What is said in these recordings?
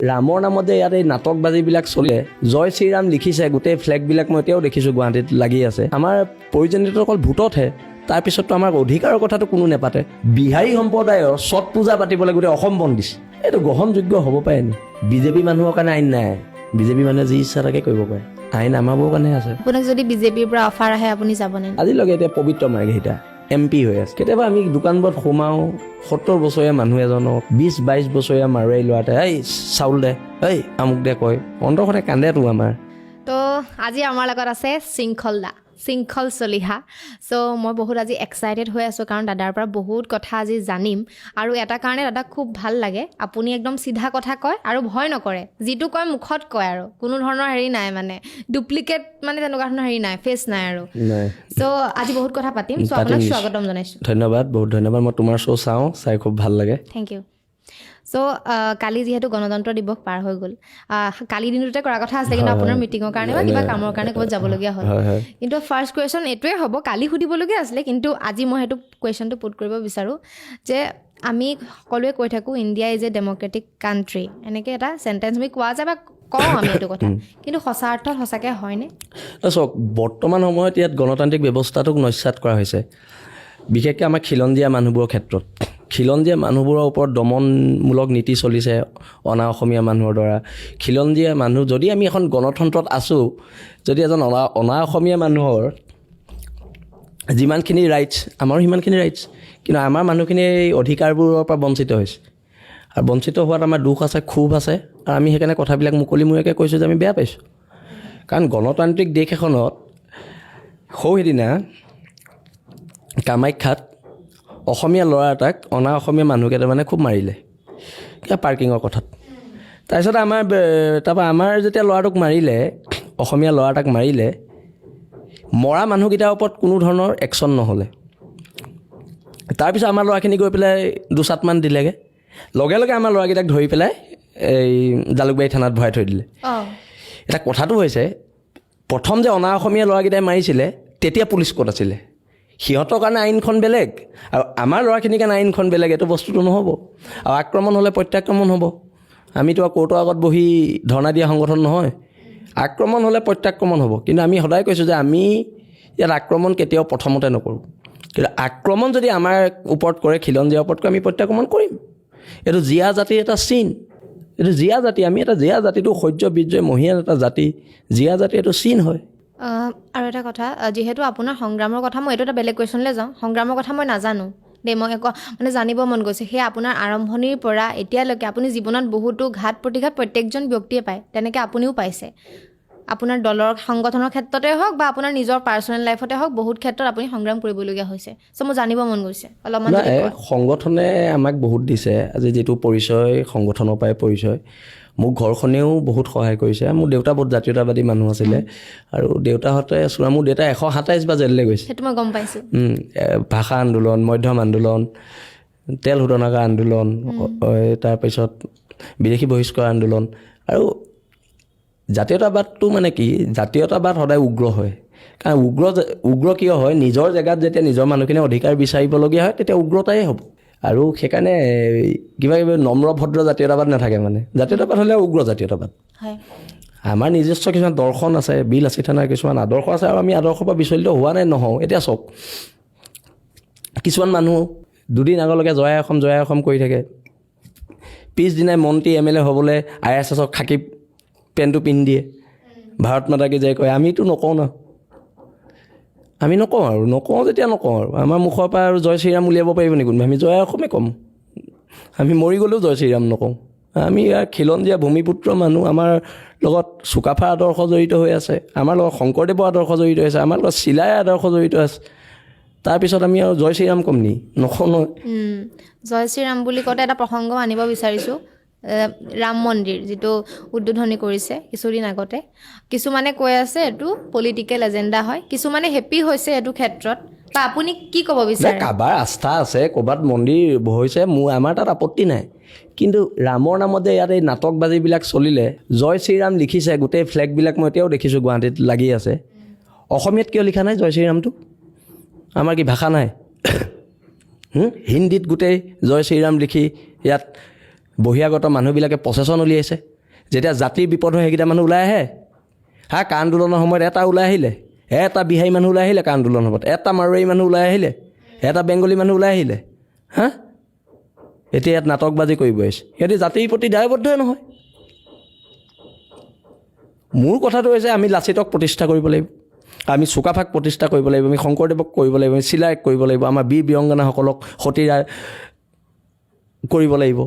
ৰামৰ নামত যে ইয়াত এই নাটকবাজিবিলাক চলে জয় শ্ৰীৰাম লিখিছে গোটেই ফ্লেগবিলাক মই এতিয়াও দেখিছোঁ গুৱাহাটীত লাগি আছে আমাৰ প্ৰয়োজনীয়তা অকল ভোটতহে তাৰপিছততো আমাৰ অধিকাৰৰ কথাটো কোনো নেপাতে বিহাৰী সম্প্ৰদায়ৰ ছট পূজা পাতিবলৈ গোটেই অসম বন্ধ দিছে এইটো গ্ৰহণযোগ্য হ'ব পাৰে নি বিজেপি মানুহৰ কাৰণে আইন নাই বিজেপি মানুহে যি ইচ্ছা তাকে কৰিব পাৰে আইন আমাৰবোৰৰ কাৰণে আছে আপোনাক যদি বিজেপিৰ পৰা অফাৰ আহে আপুনি যাবনে আজিলৈকে এতিয়া পবিত্ৰ মাৰ্ঘেৰিটা MP হৈ আছে কেতিয়াবা আমি দোকানবোৰত সোমাওঁ 70 বছৰীয়া মানুহ এজনক 20-22 বছৰীয়া মাৰোৱাৰী ল'ৰাতে এই চাউল দে এই আমুক দে কয় অন্তৰখনে কান্দেতো আমাৰ তো আজি আমাৰ লগত আছে শৃংখল চলিহা চ' মই বহুত আজি এক্সাইটেড হৈ আছোঁ কাৰণ দাদাৰ পৰা বহুত কথা আজি জানিম আৰু এটা কাৰণে দাদাক খুব ভাল লাগে আপুনি একদম চিধা কথা কয় আৰু ভয় নকৰে যিটো কয় মুখত কয় আৰু কোনো ধৰণৰ হেৰি নাই মানে ডুপ্লিকেট মানে তেনেকুৱা ধৰণৰ হেৰি নাই ফেচ নাই আৰু চ' আজি বহুত কথা পাতিম চ' আপোনাক স্বাগতম জনাইছোঁ ধন্যবাদ বহুত ধন্যবাদ মই তোমাৰ শ্ব' চাই খুব ভাল লাগে থেংক ইউ চ' কালি যিহেতু গণতন্ত্ৰ দিৱস পাৰ হৈ গ'ল কালি দিনটোতে কৰা কথা আছিলে কিন্তু আপোনাৰ মিটিঙৰ কাৰণে বা কিবা কামৰ কাৰণে ক'ৰবাত যাবলগীয়া হ'ল কিন্তু ফাৰ্ষ্ট কুৱেশ্যন এইটোৱে হ'ব কালি সুধিবলগীয়া আছিলে কিন্তু আজি মই সেইটো কুৱেশ্যনটো পুট কৰিব বিচাৰোঁ যে আমি সকলোৱে কৈ থাকোঁ India is a Democratic country এনেকৈ এটা চেণ্টেঞ্চ আমি কোৱা যায় বা কওঁ আমি এইটো কথা কিন্তু সঁচা অৰ্থত সঁচাকৈ হয়নে চাওক বৰ্তমান সময়ত ইয়াত গণতান্ত্ৰিক ব্যৱস্থাটোক নস্যাৎ কৰা হৈছে বিশেষকৈ আমাৰ খিলঞ্জীয়া মানুহবোৰৰ ক্ষেত্ৰত খিলঞ্জীয়া মানুহবোৰৰ ওপৰত দমনমূলক নীতি চলিছে অনা অসমীয়া মানুহৰ দ্বাৰা খিলঞ্জীয়া মানুহ যদি আমি এখন গণতন্ত্ৰত আছোঁ যদি এজন অনা অসমীয়া মানুহৰ যিমানখিনি ৰাইটছ আমাৰো সিমানখিনি ৰাইটছ কিন্তু আমাৰ মানুহখিনি এই অধিকাৰবোৰৰ পৰা বঞ্চিত হৈছে আৰু বঞ্চিত হোৱাত আমাৰ দুখ আছে ক্ষোভ আছে আৰু আমি সেইকাৰণে কথাবিলাক মুকলিমূৰীয়াকৈ কৈছোঁ যে আমি বেয়া পাইছোঁ কাৰণ গণতান্ত্ৰিক দেশ এখনত সৌসিদিনা কামাখ্যাত অসমীয়া ল'ৰা এটাক অনা অসমীয়া মানুহকেইটামানে খুব মাৰিলে কিবা পাৰ্কিঙৰ কথাত তাৰপিছত আমাৰ যেতিয়া ল'ৰাটোক মাৰিলে অসমীয়া ল'ৰা এটাক মাৰিলে মৰা মানুহকেইটাৰ ওপৰত কোনো ধৰণৰ একশ্যন নহ'লে তাৰপিছত আমাৰ ল'ৰাখিনি গৈ পেলাই দুচাটমান দিলেগৈ লগে লগে আমাৰ ল'ৰাকেইটাক ধৰি পেলাই এই জালুকবাৰী থানাত ভৰাই থৈ দিলে এটা কথাটো হৈছে প্ৰথম যে অনা অসমীয়া ল'ৰাকেইটাই মাৰিছিলে তেতিয়া পুলিচ ক'ত আছিলে সিহঁতৰ কাৰণে আইনখন বেলেগ আৰু আমাৰ ল'ৰাখিনিৰ কাৰণে আইনখন বেলেগ এইটো বস্তুটো নহ'ব আৰু আক্ৰমণ হ'লে প্ৰত্যাক্ৰমণ হ'ব আমিতো কোৰ্টৰ আগত বহি ধৰ্ণা দিয়া সংগঠন নহয় আক্ৰমণ হ'লে প্ৰত্যাক্ৰমণ হ'ব কিন্তু আমি সদায় কৈছোঁ যে আমি ইয়াত আক্ৰমণ কেতিয়াও প্ৰথমতে নকৰোঁ কিন্তু আক্ৰমণ যদি আমাৰ ওপৰত কৰে খিলঞ্জীয়াৰ ওপৰত আমি প্ৰত্যাক্ৰমণ কৰিম এইটো জীয়া জাতিৰ এটা চিন এইটো জীয়া জাতি আমি এটা জীয়া জাতিটো সহ্য বিজয় মহিয়ান এটা জাতি জীয়া জাতি এইটো চিন হয় আৰু এটা কথা যিহেতু আপোনাৰ সংগ্ৰামৰ কথা মই এইটো এটা বেলেগ কুৱেশ্যনলৈ যাওঁ সংগ্ৰামৰ কথা মই নাজানো দেই মই মানে জানিব মন গৈছে সেয়া আপোনাৰ আৰম্ভণিৰ পৰা এতিয়ালৈকে আপুনি জীৱনত বহুতো ঘাত প্ৰতিঘাত প্ৰত্যেকজন ব্যক্তিয়ে পায় তেনেকৈ আপুনিও পাইছে আপোনাৰ দলৰ সংগঠনৰ ক্ষেত্ৰতে হওক বা আপোনাৰ নিজৰ পাৰ্চনেল লাইফতে হওক বহুত ক্ষেত্ৰত আপুনি সংগ্ৰাম কৰিবলগীয়া হৈছে চ' মোৰ জানিব মন গৈছে অলপমান সংগঠনে আমাক বহুত দিছে আজি যিটো পৰিচয় সংগঠনৰ পৰাই পৰিচয় মোক ঘৰখনেও বহুত সহায় কৰিছে মোৰ দেউতা বহুত জাতীয়তাবাদী মানুহ আছিলে আৰু দেউতাহঁতে মোৰ দেউতা 127 বাৰ জেললৈ গৈছে সেইটো মই গম পাইছোঁ ভাষা আন্দোলন মধ্যম আন্দোলন তেল শোধনাগাৰ আন্দোলন তাৰপিছত বিদেশী বহিষ্কাৰ আন্দোলন আৰু জাতীয়তাবাদটো মানে কি জাতীয়তাবাদ সদায় উগ্ৰ হয় কাৰণ উগ্ৰ কিয় হয় নিজৰ জেগাত যেতিয়া নিজৰ মানুহখিনিয়ে অধিকাৰ বিচাৰিবলগীয়া হয় তেতিয়া উগ্ৰতাই হ'ব আৰু সেইকাৰণে কিবা নম্ৰ ভদ্ৰ জাতীয়তাবাদ নাথাকে মানে জাতীয়তাবাদ হ'লে উগ্ৰ জাতীয়তাবাদ আমাৰ নিজস্ব কিছুমান দৰ্শন আছে বিল আছে থানাৰ কিছুমান আদৰ্শ আছে আৰু আমি আদৰ্শৰ পৰা বিচলিত হোৱা নাই নহওঁ এতিয়া চাওক কিছুমান মানুহ দুদিন আগলৈকে জয় অসম কৰি থাকে পিছদিনাই মন্ত্ৰী MLA হ'বলৈ ISSক খাকী পেণ্টটো পিন্ধি দিয়ে ভাৰত মাতা কি জয় কয় আমিতো নকওঁ ন আমি নকওঁ আৰু আমাৰ মুখৰ পৰা আৰু জয় শ্ৰীৰাম উলিয়াব পাৰিব নেকি আমি জয় অসমে ক'ম আমি মৰি গ'লেও জয় শ্ৰীৰাম নকওঁ আমি ইয়াৰ খিলঞ্জীয়া ভূমিপুত্ৰ মানুহ আমাৰ লগত চুকাফা আদৰ্শ জড়িত হৈ আছে আমাৰ লগত শংকৰদেৱৰ আদৰ্শ জড়িত হৈছে আমাৰ লগত চিলাই আদৰ্শ জড়িত আছে তাৰপিছত আমি আৰু জয় শ্ৰীৰাম ক'ম নি নকওঁ নহয় জয় শ্ৰীৰাম বুলি কওঁতে এটা প্ৰসংগ আনিব বিচাৰিছোঁ ৰাম মন্দিৰ যিটো উদ্বোধনী কৰিছে কিছুদিন আগতে কিছুমানে কৈ আছে এইটো পলিটিকেল এজেণ্ডা হয় কিছুমানে হেপী হৈছে এইটো ক্ষেত্ৰত বা আপুনি কি ক'ব বিচাৰে কাৰোবাৰ আস্থা আছে ক'ৰবাত মন্দিৰ হৈছে আমাৰ তাত আপত্তি নাই কিন্তু ৰামৰ নামত যে ইয়াত এই নাটকবাজিবিলাক চলিলে জয় শ্ৰীৰাম লিখিছে গোটেই ফ্লেগবিলাক মই এতিয়াও দেখিছোঁ গুৱাহাটীত লাগি আছে অসমীয়াত কিয় লিখা নাই জয় শ্ৰীৰামটো আমাৰ কি ভাষা নাই হিন্দীত গোটেই জয় শ্ৰীৰাম লিখি ইয়াত বহিৰাগত মানুহবিলাকে প্ৰচেছন উলিয়াইছে যেতিয়া জাতিৰ বিপদ হয় সেইকেইটা মানুহ ওলাই আহে কা আন্দোলনৰ সময়ত এটা ওলাই আহিলে এটা বিহাৰী মানুহ ওলাই আহিলে কা আন্দোলনৰ সময়ত এটা মাৰোৱাৰী মানুহ ওলাই আহিলে এটা বেংগলী মানুহ ওলাই আহিলে এতিয়া ইয়াত নাটকবাজি কৰিব আহিছে সিহঁতি জাতিৰ প্ৰতি দায়বদ্ধই নহয় মোৰ কথাটো হৈছে আমি লাচিতক প্ৰতিষ্ঠা কৰিব লাগিব আমি চুকাফাক প্ৰতিষ্ঠা কৰিব লাগিব আমি শংকৰদেৱক কৰিব লাগিব আমি চিলাইক কৰিব লাগিব আমাৰ বীৰ বীৰংগনাসকলক সতীৰা কৰিব লাগিব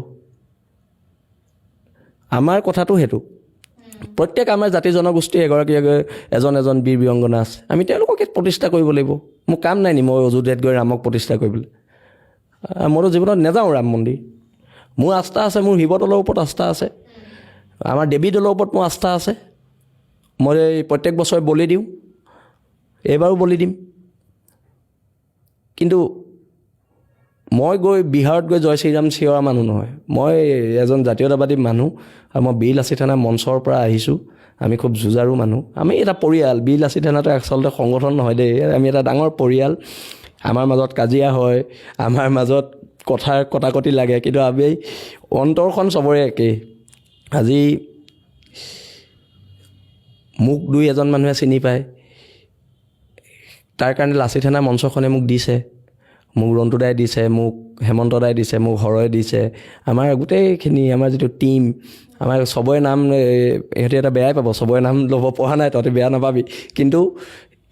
আমাৰ কথাটো সেইটো প্ৰত্যেক আমাৰ জাতি জনগোষ্ঠী এগৰাকী এজন বীৰ বীৰংগনা আছে আমি তেওঁলোককে প্ৰতিষ্ঠা কৰিব লাগিব মোৰ কাম নাই নি মই অযোধ্যাত গৈ ৰামক প্ৰতিষ্ঠা কৰিবলৈ মইতো জীৱনত নাযাওঁ ৰাম মন্দিৰ মোৰ আস্থা আছে মোৰ শিৱদৌলৰ ওপৰত আস্থা আছে আমাৰ দেৱী দৌলৰ ওপৰত মোৰ আস্থা আছে মই প্ৰত্যেক বছৰে বলি দিওঁ এইবাৰো বলি দিম কিন্তু মই গৈ বিহাৰত গৈ জয় শ্ৰীৰাম চিঞৰা মানুহ নহয় মই এজন জাতীয়তাবাদী মানুহ আৰু মই বীৰ লাচিত সেনা মঞ্চৰ পৰা আহিছোঁ আমি খুব যুঁজাৰু মানুহ আমি এটা পৰিয়াল বীৰ লাচিত সেনাটো আচলতে সংগঠন নহয় দেই আমি এটা ডাঙৰ পৰিয়াল আমাৰ মাজত কাজিয়া হয় আমাৰ মাজত কথাৰ কটাকটি লাগে কিন্তু আমি অন্তৰখন চবৰে একেই আজি মোক দুই এজন মানুহে চিনি পায় তাৰ কাৰণে লাচিত সেনা মঞ্চখনে মোক দিছে মোক ৰন্তুদাই দিছে মোক হেমন্তদাই দিছে মোক হৰয়ে দিছে আমাৰ গোটেইখিনি আমাৰ যিটো টীম আমাৰ চবৰে নাম ইহঁতে এটা বেয়াই পাব চবৰে নাম ল'ব পৰা নাই তহঁতে বেয়া নাপাবি কিন্তু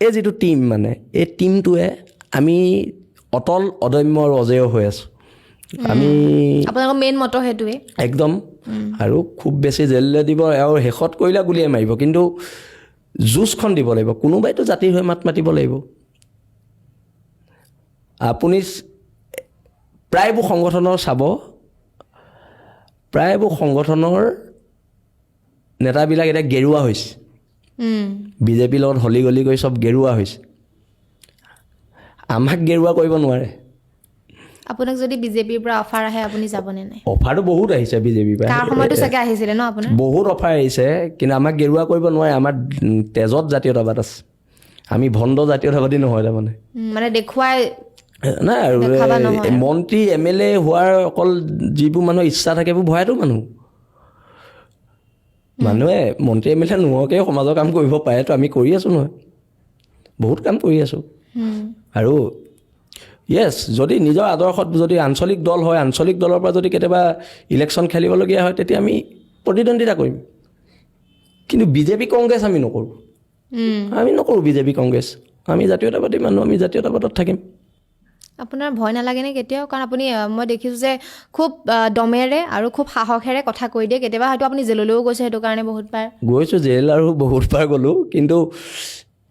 এই যিটো টীম মানে এই টীমটোৱে আমি অটল অদম্য আৰু অজেয় হৈ আছোঁ আমি আপোনালোকৰ মেইন মত সেইটোৱে একদম আৰু খুব বেছি জেললৈ দিব আৰু শেষত কৰিলে গুলিয়াই মাৰিব কিন্তু যুঁজখন দিব লাগিব কোনোবাইতো জাতিৰ হৈ মাত মাতিব লাগিব আপুনি প্ৰায়বোৰ সংগঠনৰ চাব প্ৰায়বোৰ সংগঠনৰ নেতাবিলাক এতিয়া গেৰুৱা হৈছে বিজেপিৰ লগত হলি গলি কৰি চব গেৰুৱা হৈছে আমাক গেৰুৱা কৰিব নোৱাৰে আপোনাক যদি বিজেপিৰ পৰা অফাৰ আহে আপুনি যাবনে নাই অফাৰটো বহুত আহিছে বিজেপিৰ পৰা তাৰ সময়তো চাগে আহিছিলে ন আপোনাৰ বহুত অফাৰ আহিছে কিন্তু আমাক গেৰুৱা কৰিব নোৱাৰে আমাৰ তেজত জাতীয়তাবাদ আছে আমি ভণ্ড জাতীয়তাবাদী নহয় তাৰমানে মানে দেখুৱাই নাই আৰু মন্ত্ৰী MLA হোৱাৰ অকল যিবোৰ মানুহৰ ইচ্ছা থাকে সেইবোৰ ভয়াতো মানুহে মন্ত্ৰী MLA নোহোৱাকৈ সমাজৰ কাম কৰিব পাৰেতো আমি কৰি আছোঁ নহয় বহুত কাম কৰি আছোঁ আৰু য়েছ যদি নিজৰ আদৰ্শত যদি আঞ্চলিক দল হয় আঞ্চলিক দলৰ পৰা যদি কেতিয়াবা ইলেকশ্যন খেলিবলগীয়া হয় তেতিয়া আমি প্ৰতিদ্বন্দ্বিতা কৰিম কিন্তু বিজেপি কংগ্ৰেছ আমি নকৰোঁ বিজেপি কংগ্ৰেছ আমি জাতীয়তাবাদী মানুহ আমি জাতীয়তাবাদত থাকিম আপোনাৰ ভয় নালাগেনে কেতিয়াও কাৰণ আপুনি মই দেখিছোঁ যে খুব দমেৰে আৰু খুব সাহসেৰে কথা কৈ দিয়ে কেতিয়াবা হয়তো আপুনি জেললৈও গৈছে সেইটো কাৰণে বহুতবাৰ গৈছোঁ জেল আৰু বহুতবাৰ গ'লোঁ কিন্তু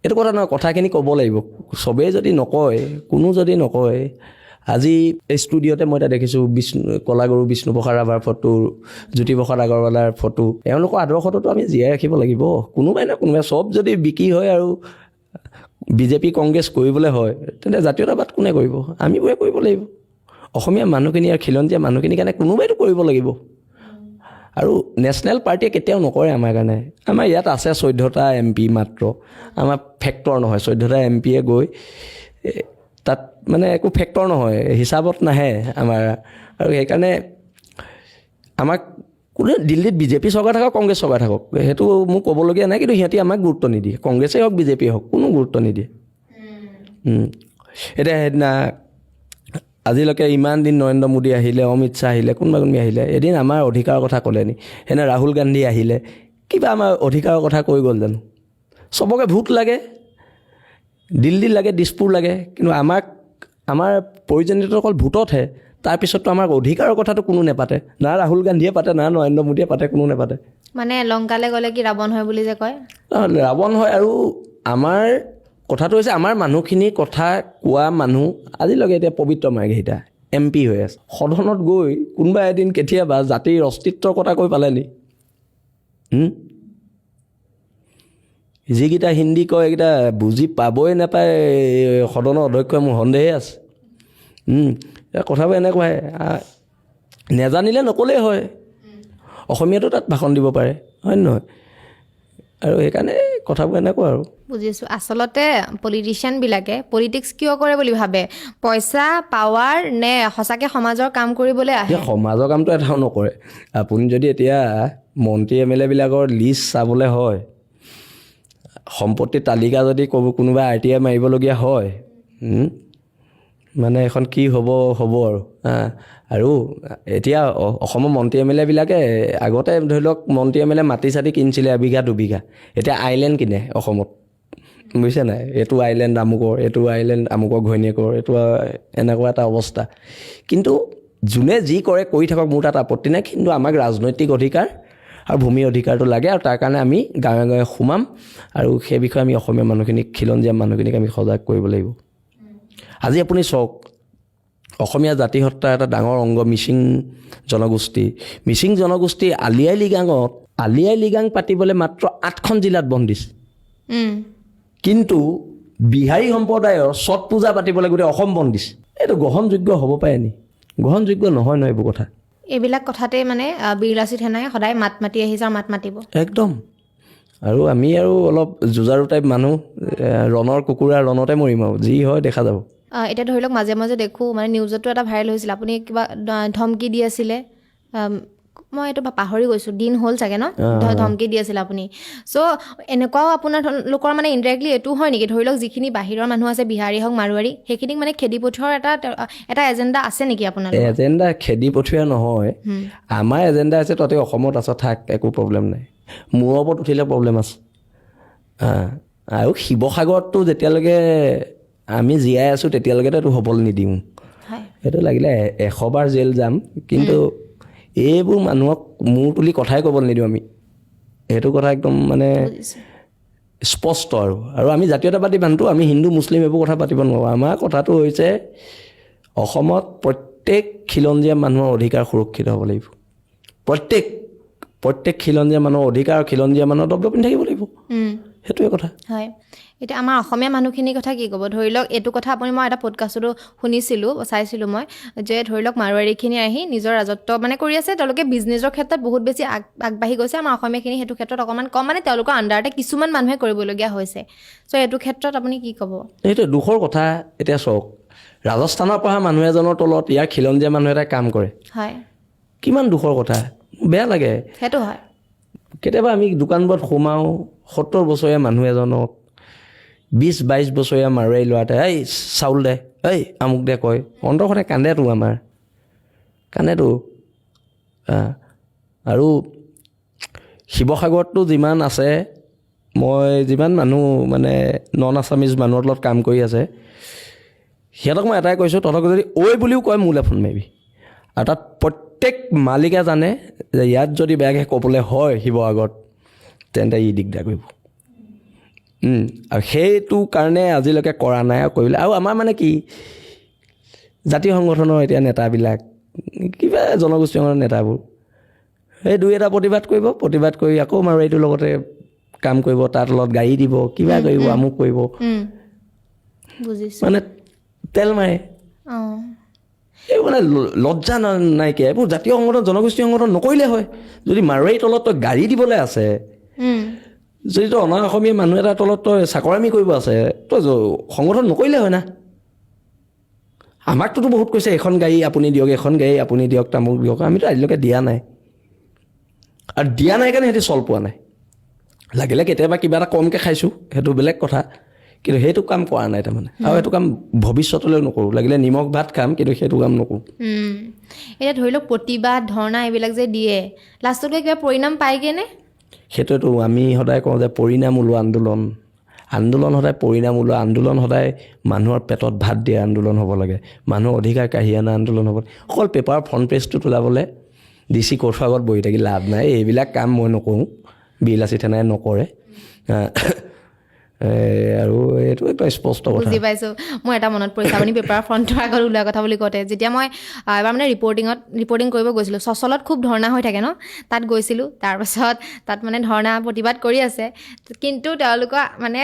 এইটো কথা নহয় কথাখিনি ক'ব লাগিব চবেই যদি নকয় কোনো যদি নকয় আজি এই ষ্টুডিঅ'তে মই এটা দেখিছোঁ কলাগুৰু বিষ্ণুপ্ৰসাদ ৰাভাৰ ফটো জ্যোতিপ্ৰসাদ আগৰৱালাৰ ফটো এওঁলোকৰ আদৰ্শটোতো আমি জীয়াই ৰাখিব লাগিব কোনোবাই না কোনোবাই চব যদি বিক্ৰী হয় আৰু বিজেপি কংগ্ৰেছ কৰিবলৈ হয় তেন্তে জাতীয়তাবাদ কোনে কৰিব আমিবোৰে কৰিব লাগিব অসমীয়া মানুহখিনি আৰু খিলঞ্জীয়া মানুহখিনিৰ কাৰণে কোনোবাইতো কৰিব লাগিব আৰু নেশ্যনেল পাৰ্টিয়ে কেতিয়াও নকৰে আমাৰ কাৰণে আমাৰ ইয়াত আছে 14টা MP মাত্ৰ আমাৰ ফেক্টৰ নহয় 14টা MPয়ে গৈ তাত মানে একো ফেক্টৰ নহয় হিচাপত নাহে আমাৰ আৰু সেইকাৰণে আমাক কোনো দিল্লীত বিজেপি চৰকাৰ থাকক কংগ্ৰেছ চৰকাৰ থাকক সেইটো মোক ক'বলগীয়া নাই কিন্তু সিহঁতি আমাক গুৰুত্ব নিদিয়ে কংগ্ৰেছেই হওক বিজেপিয়ে হওক কোনো গুৰুত্ব নিদিয়ে এতিয়া সেইদিনা আজিলৈকে ইমান দিন নৰেন্দ্ৰ মোদী আহিলে অমিত শ্বাহ আহিলে কোনোবা আহিলে এদিন আমাৰ অধিকাৰৰ কথা ক'লে নি সেইদিনা ৰাহুল গান্ধী আহিলে কিবা আমাৰ অধিকাৰৰ কথা কৈ গ'ল জানো চবকে ভোট লাগে দিল্লী লাগে দিছপুৰ লাগে কিন্তু আমাৰ প্ৰয়োজনীয়তা অকল ভোটতহে তাৰপিছততো আমাৰ অধিকাৰৰ কথাটো কোনো নেপাতে না ৰাহুল গান্ধীয়ে পাতে না নৰেন্দ্ৰ মোদীয়ে পাতে কোনো নেপাতে মানে লংকালৈ গ'লে কি ৰাৱণ হয় বুলি যে কয় ৰাৱণ হয় আৰু আমাৰ কথাটো হৈছে আমাৰ মানুহখিনিৰ কথা কোৱা মানুহ আজিলৈকে এতিয়া পবিত্ৰ মাৰ্ঘেৰিটা MP হৈ আছে সদনত গৈ কোনোবা এদিন কেতিয়াবা জাতিৰ অস্তিত্বৰ কথা কৈ পালে নি যিকেইটা হিন্দী কয় এইকেইটা বুজি পাবই নাপায় সদনৰ অধ্যক্ষই মোৰ সন্দেহে আছে কথাবোৰ এনেকুৱাই নেজানিলে নক'লেই হয় অসমীয়াতো তাত ভাষণ দিব পাৰে হয় নহয় আৰু সেইকাৰণে কথাবোৰ এনেকুৱা আৰু বুজিছোঁ আচলতে পলিটিচিয়ানবিলাকে পলিটিক্স কিয় কৰে বুলি ভাবে পইচা পাৱাৰ নে সঁচাকৈ সমাজৰ কাম কৰিবলৈ আহে এতিয়া সমাজৰ কামটো এটাও নকৰে আপুনি যদি এতিয়া মন্ত্ৰী MLA বিলাকৰ লিষ্ট চাবলৈ হয় সম্পত্তিৰ তালিকা যদি কোনোবাই RTI মাৰিবলগীয়া হয় মানে এখন কি হ'ব আৰু আৰু এতিয়া অসমৰ মন্ত্ৰী MLA বিলাকে আগতে ধৰি লওক মন্ত্ৰী MLA মাটি চাটি কিনিছিলে 1 বিঘা 2 বিঘা এতিয়া আইলেণ্ড কিনে অসমত বুজিছে নাই এইটো আইলেণ্ড আমুকৰ এইটো আইলেণ্ড আমুকৰ ঘৈণীয়েকৰ এইটো এনেকুৱা এটা অৱস্থা কিন্তু যোনে যি কৰে কৰি থাকক মোৰ তাত আপত্তি নাই কিন্তু আমাক ৰাজনৈতিক অধিকাৰ আৰু ভূমি অধিকাৰটো লাগে আৰু তাৰ কাৰণে আমি গাঁৱে গাঁৱে সোমাম আৰু সেই বিষয়ে আমি অসমীয়া মানুহখিনিক খিলঞ্জীয়া মানুহখিনিক আমি সজাগ কৰিব লাগিব আজি আপুনি চাওক অসমীয়া জাতি হত্যাৰ এটা ডাঙৰ অংগ মিচিং জনগোষ্ঠী আলি আই লৃগাং পাতিবলৈ মাত্ৰ 8খন জিলাত বন্দিছে কিন্তু বিহাৰী সম্প্ৰদায়ৰ ছট পূজা পাতিবলৈ গোটেই অসম বন্দিছে এইটো গ্ৰহণযোগ্য হ'ব পাৰে নি গ্ৰহণযোগ্য নহয় এইবোৰ কথা এইবিলাক কথাতে মানে বীৰলাচিত সেনাই সদায় মাত মাতি আহিছে আৰু মাত মাতিব একদম আৰু আমি আৰু অলপ যুঁজাৰু টাইপ মানুহ ৰণৰ কুকুৰা ৰণতে মৰিম আৰু যি হয় দেখা যাব এতিয়া ধৰি লওক মাজে মাজে দেখোঁ মানে নিউজতো এটা ভাইৰেল হৈছিল আপুনি কিবা ধমকি দি আছিলে মই এইটো পাহৰি গৈছোঁ দিন হ'ল চাগে ন ধমকি দি আছিলে আপুনি চ' এনেকুৱাও আপোনাৰ লোকৰ মানে ইনডাইৰেক্টলি এইটো হয় নেকি ধৰি লওক যিখিনি বাহিৰৰ মানুহ আছে বিহাৰী হওক মাৰোৱাৰী সেইখিনিক মানে খেদি পঠিওৱাৰ এটা এজেণ্ডা আছে নেকি আপোনাৰ এজেণ্ডা খেদি পঠিওৱা নহয় আমাৰ এজেণ্ডা আছে তহঁতে অসমত আছ থাক একো প্ৰব্লেম নাই মূৰৰ ওপৰত উঠিলে প্ৰব্লেম আছে আৰু শিৱসাগৰততো যেতিয়ালৈকে আমি জীয়াই আছোঁ তেতিয়ালৈকেতো এইটো হ'বলৈ নিদিওঁ সেইটো লাগিলে 100 বাৰ জেল যাম কিন্তু এইবোৰ মানুহক মূৰ তুলি কথাই ক'বলৈ নিদিওঁ আমি সেইটো কথা একদম মানে স্পষ্ট আৰু আমি জাতীয়তাবাদী মানুহটো আমি হিন্দু মুছলিম এইবোৰ কথা পাতিব নোৱাৰোঁ আমাৰ কথাটো হৈছে অসমত প্ৰত্যেক খিলঞ্জীয়া মানুহৰ অধিকাৰ সুৰক্ষিত হ'ব লাগিব প্ৰত্যেক খিলঞ্জীয়া মানুহৰ অধিকাৰ আৰু খিলঞ্জীয়া মানুহৰ দপদপনি থাকিব লাগিব সেইটোৱে কথা হয় এতিয়া আমাৰ অসমীয়া মানুহখিনিৰ কথা কি ক'ব ধৰি লওক এইটো কথা আপুনি মই এটা পডকাষ্টতো চাইছিলোঁ মই যে ধৰি লওক মাৰোৱাৰীখিনি আহি নিজৰ ৰাজত্ব মানে কৰি আছে তেওঁলোকে বিজনেছৰ ক্ষেত্ৰত বহুত বেছি আগবাঢ়ি গৈছে আমাৰ অসমীয়াখিনি সেইটো ক্ষেত্ৰত অকণমান কম মানে তেওঁলোকৰ আণ্ডাৰতে কিছুমান মানুহে কৰিবলগীয়া হৈছে চ' এইটো ক্ষেত্ৰত আপুনি কি ক'ব সেইটো দুখৰ কথা এতিয়া চাওক ৰাজস্থানৰ পৰা মানুহ এজনৰ তলত ইয়াৰ খিলঞ্জীয়া মানুহ এটাই কাম কৰে হয় কিমান দুখৰ কথা বেয়া লাগে সেইটো হয় কেতিয়াবা আমি দোকানবোৰত সোমাওঁ 70 বছৰীয়া মানুহ এজনক 20-22 বছৰীয়া মাৰোৱাৰী ল'ৰাতে এই চাউল দে এই আমুক দে কয় অন্তৰখনে কান্দেতো আমাৰ কান্দেতো আৰু শিৱসাগৰততো যিমান আছে মই যিমান মানুহ মানে নন আছামিজ মানুহৰ লগত কাম কৰি আছে সিহঁতক মই এটাই কৈছোঁ তহঁতক যদি ঐ বুলিও কয় মোলৈ ফোন মাৰিবি আৰু তাত প্ৰত্যেক মালিকে জানে যে ইয়াত যদি বেয়াকৈ ক'বলৈ হয় শিৱসাগৰত তেন্তে ই দিগদাৰ কৰিব আৰু সেইটো কাৰণে আজিলৈকে কৰা নাই আৰু কৰিবলৈ আৰু আমাৰ মানে কি জাতীয় সংগঠনৰ এতিয়া নেতাবিলাক কিবা জনগোষ্ঠীয় নেতাবোৰ সেই 2-এটা প্ৰতিবাদ কৰি আকৌ মাৰোৱাৰীটোৰ লগতে কাম কৰিব তাৰ তলত গাড়ী দিব কিবা কৰিব আমুক কৰিব মানে তেল মাৰে এইবোৰ মানে লজ্জা নাইকিয়া এইবোৰ জাতীয় সংগঠন জনগোষ্ঠী সংগঠন নকৰিলে হয় যদি মাৰোৱাৰীৰ তলত তই গাড়ী দিবলৈ আছে যদি তই অনা অসমীয়া মানুহ এটাৰ তলত তই চাকৰামি কৰিব আছে তই সংগঠন নকৰিলে হয় না আমাকটোতো বহুত কৈছে এখন গাড়ী আপুনি দিয়ক তামুক দিয়ক আমিতো আজিলৈকে দিয়া নাই আৰু দিয়া নাই কাৰণে সিহঁতি চল পোৱা নাই লাগিলে কেতিয়াবা কিবা এটা কমকৈ খাইছোঁ সেইটো বেলেগ কথা কিন্তু সেইটো কাম কৰা নাই তাৰমানে আৰু সেইটো কাম ভৱিষ্যতলৈ নকৰোঁ লাগিলে নিমখ ভাত খাম কিন্তু সেইটো কাম নকৰোঁ এতিয়া ধৰি লওক প্ৰতিবাদ ধৰ্ণা এইবিলাক যে দিয়ে লাষ্টতকৈ কিবা পৰিণাম পায়গৈনে সেইটোৱেতো আমি সদায় কওঁ যে পৰিণাম ওলোৱা আন্দোলন সদায় পৰিণাম ওলোৱা আন্দোলন সদায় মানুহৰ পেটত ভাত দিয়া আন্দোলন হ'ব লাগে মানুহৰ অধিকাৰ কাঢ়ি অনা আন্দোলন হ'ব অকল পেপাৰৰ ফ্ৰণ্ট পেজটো তোলাবলৈ DC কোৰ্টৰ আগত বহি থাকি লাভ নাই এইবিলাক কাম মই নকৰোঁ বীৰলাচিত সেনাই নকৰে আৰু এইটো একদম স্পষ্ট কথা বুজি পাইছোঁ মোৰ এটা মনত পৰিছে আপুনি পেপাৰ ফ্ৰণ্টৰ আগত ওলোৱা কথা বুলি কওঁতে যেতিয়া মই এবাৰ মানে ৰিপৰ্টিং কৰিব গৈছিলোঁ চচলত খুব ধৰ্ণা হৈ থাকে ন তাত গৈছিলোঁ তাৰপাছত তাত মানে ধৰ্ণা প্ৰতিবাদ কৰি আছে কিন্তু তেওঁলোকৰ মানে